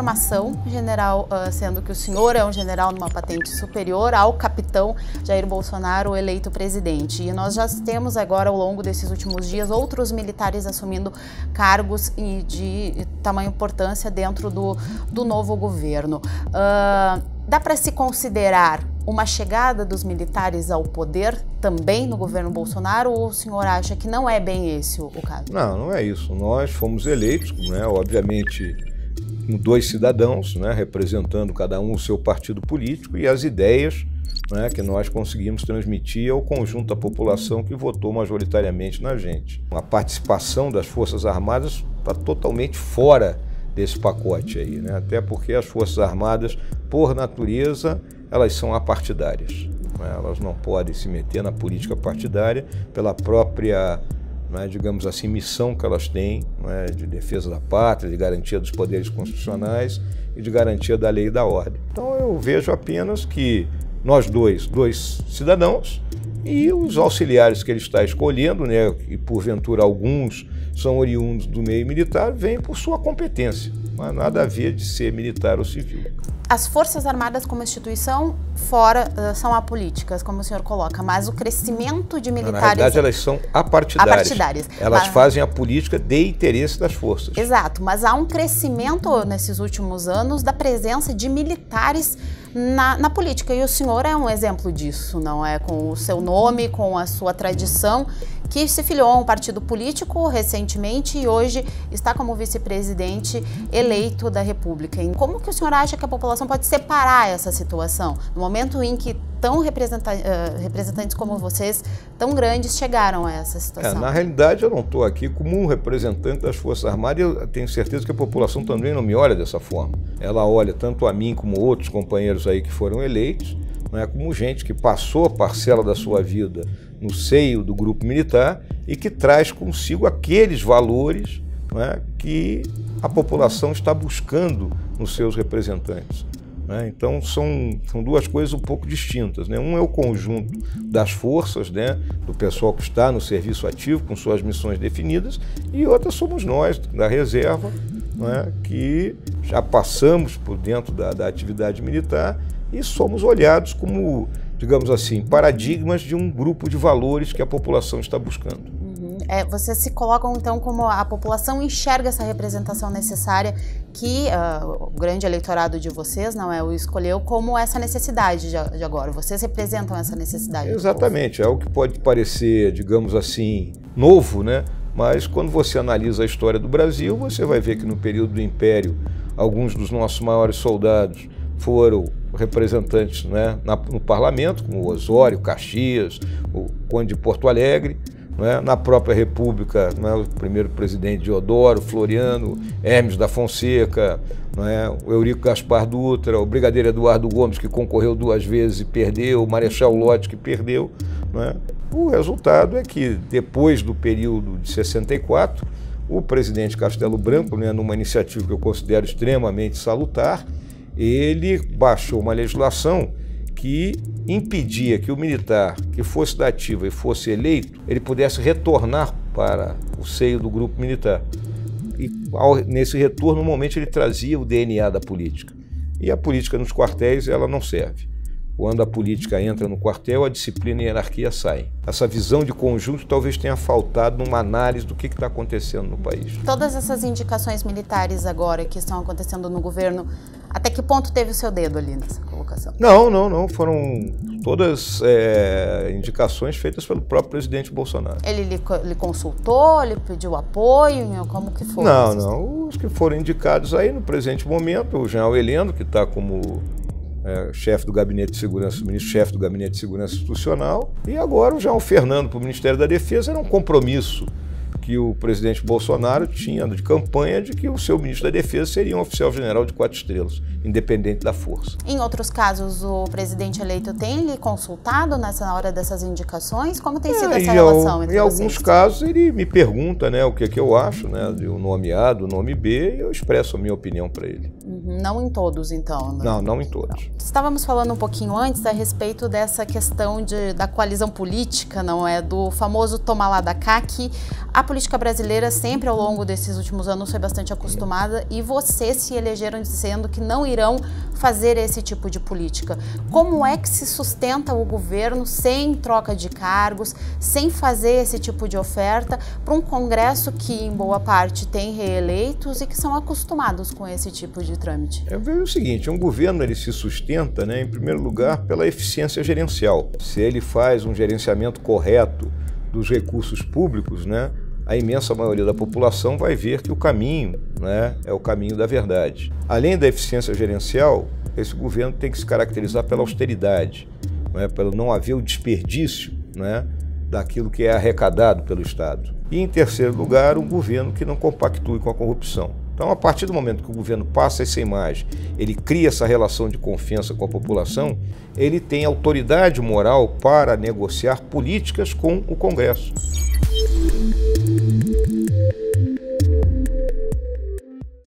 formação general, sendo que o senhor é um general numa patente superior ao capitão Jair Bolsonaro, eleito presidente. E nós já temos agora, ao longo desses últimos dias, outros militares assumindo cargos de tamanha importância dentro do novo governo. Dá para se considerar uma chegada dos militares ao poder também no governo Bolsonaro, ou o senhor acha que não é bem esse o caso? Não, não é isso. Nós fomos eleitos, né, obviamente, com 2 cidadãos, né, representando cada um o seu partido político e as ideias, né, que nós conseguimos transmitir ao conjunto da população que votou majoritariamente na gente. A participação das Forças Armadas está totalmente fora desse pacote aí, né? Até porque as Forças Armadas, por natureza, elas são apartidárias, né? Elas não podem se meter na política partidária pela própria, né, digamos assim, missão que elas têm, né, de defesa da pátria, de garantia dos poderes constitucionais e de garantia da lei e da ordem. Então eu vejo apenas que nós dois cidadãos e os auxiliares que ele está escolhendo, né, e porventura alguns são oriundos do meio militar, vêm por sua competência, mas nada a ver de ser militar ou civil. As Forças Armadas como instituição são apolíticas, como o senhor coloca, mas o crescimento de militares... Na realidade, elas são apartidárias. Elas fazem a política de interesse das forças. Exato, mas há um crescimento nesses últimos anos da presença de militares na política, e o senhor é um exemplo disso, não é? Com o seu nome, com a sua tradição, que se filiou a um partido político recentemente e hoje está como vice-presidente eleito da República. E como que o senhor acha que a população pode separar essa situação, no momento em que representantes como vocês, tão grandes, chegaram a essa situação? Na realidade, eu não estou aqui como um representante das Forças Armadas e eu tenho certeza que a população também não me olha dessa forma. Ela olha tanto a mim como outros companheiros aí que foram eleitos, né, como gente que passou a parcela da sua vida no seio do grupo militar e que traz consigo aqueles valores, né, que a população está buscando nos seus representantes. Então são 2 coisas um pouco distintas, né? Um é o conjunto das forças, né, do pessoal que está no serviço ativo com suas missões definidas, e outra somos nós da reserva, né, que já passamos por dentro da atividade militar e somos olhados como, digamos assim, paradigmas de um grupo de valores que a população está buscando. Vocês se colocam, então, como a população enxerga essa representação necessária que o grande eleitorado de vocês, não é, o escolheu como essa necessidade de agora. Vocês representam essa necessidade. Exatamente. É algo que pode parecer, digamos assim, novo, né? Mas quando você analisa a história do Brasil, você vai ver que no período do Império, alguns dos nossos maiores soldados foram representantes, né, no parlamento, como Osório, Caxias, o Conde de Porto Alegre. Na própria República, o primeiro presidente Deodoro, Floriano, Hermes da Fonseca, o Eurico Gaspar Dutra, o brigadeiro Eduardo Gomes, que concorreu 2 vezes e perdeu, o Marechal Lott, que perdeu. O resultado é que, depois do período de 64, o presidente Castelo Branco, numa iniciativa que eu considero extremamente salutar, ele baixou uma legislação que impedia que o militar que fosse da ativa e fosse eleito, ele pudesse retornar para o seio do grupo militar. E nesse retorno, normalmente, ele trazia o DNA da política. E a política nos quartéis, ela não serve. Quando a política entra no quartel, a disciplina e a hierarquia saem. Essa visão de conjunto talvez tenha faltado numa análise do que está acontecendo no país. Todas essas indicações militares agora que estão acontecendo no governo, até que ponto teve o seu dedo ali nessa colocação? Não. Foram todas indicações feitas pelo próprio presidente Bolsonaro. Ele lhe consultou, ele pediu apoio, como que foi? Não. Os que foram indicados aí no presente momento, o general Heleno, que está como chefe do Gabinete de Segurança, ministro-chefe do Gabinete de Segurança Institucional, e agora o general Fernando para o Ministério da Defesa. Era um compromisso que o presidente Bolsonaro tinha de campanha de que o seu ministro da Defesa seria um oficial-general de 4 estrelas, independente da força. Em outros casos, o presidente eleito tem lhe consultado nessa hora dessas indicações? Como tem sido essa relação entre vocês? Em alguns casos, ele me pergunta, o que eu acho, de um nome A, do nome B, e eu expresso a minha opinião para ele. Não em todos, então. Não, não em todos. Não. Estávamos falando um pouquinho antes a respeito dessa questão da coalizão política, não é? Do famoso toma lá da cá, que a política brasileira sempre ao longo desses últimos anos foi bastante acostumada, e vocês se elegeram dizendo que não irão fazer esse tipo de política. Como é que se sustenta o governo sem troca de cargos, sem fazer esse tipo de oferta para um Congresso que, em boa parte, tem reeleitos e que são acostumados com esse tipo de trâmite? Eu vejo o seguinte, um governo ele se sustenta, né, em primeiro lugar, pela eficiência gerencial. Se ele faz um gerenciamento correto dos recursos públicos, né, a imensa maioria da população vai ver que o caminho, né, é o caminho da verdade. Além da eficiência gerencial, esse governo tem que se caracterizar pela austeridade, né, pelo não haver o desperdício, né, daquilo que é arrecadado pelo Estado. E, em terceiro lugar, um governo que não compactue com a corrupção. Então, a partir do momento que o governo passa essa imagem, ele cria essa relação de confiança com a população, ele tem autoridade moral para negociar políticas com o Congresso.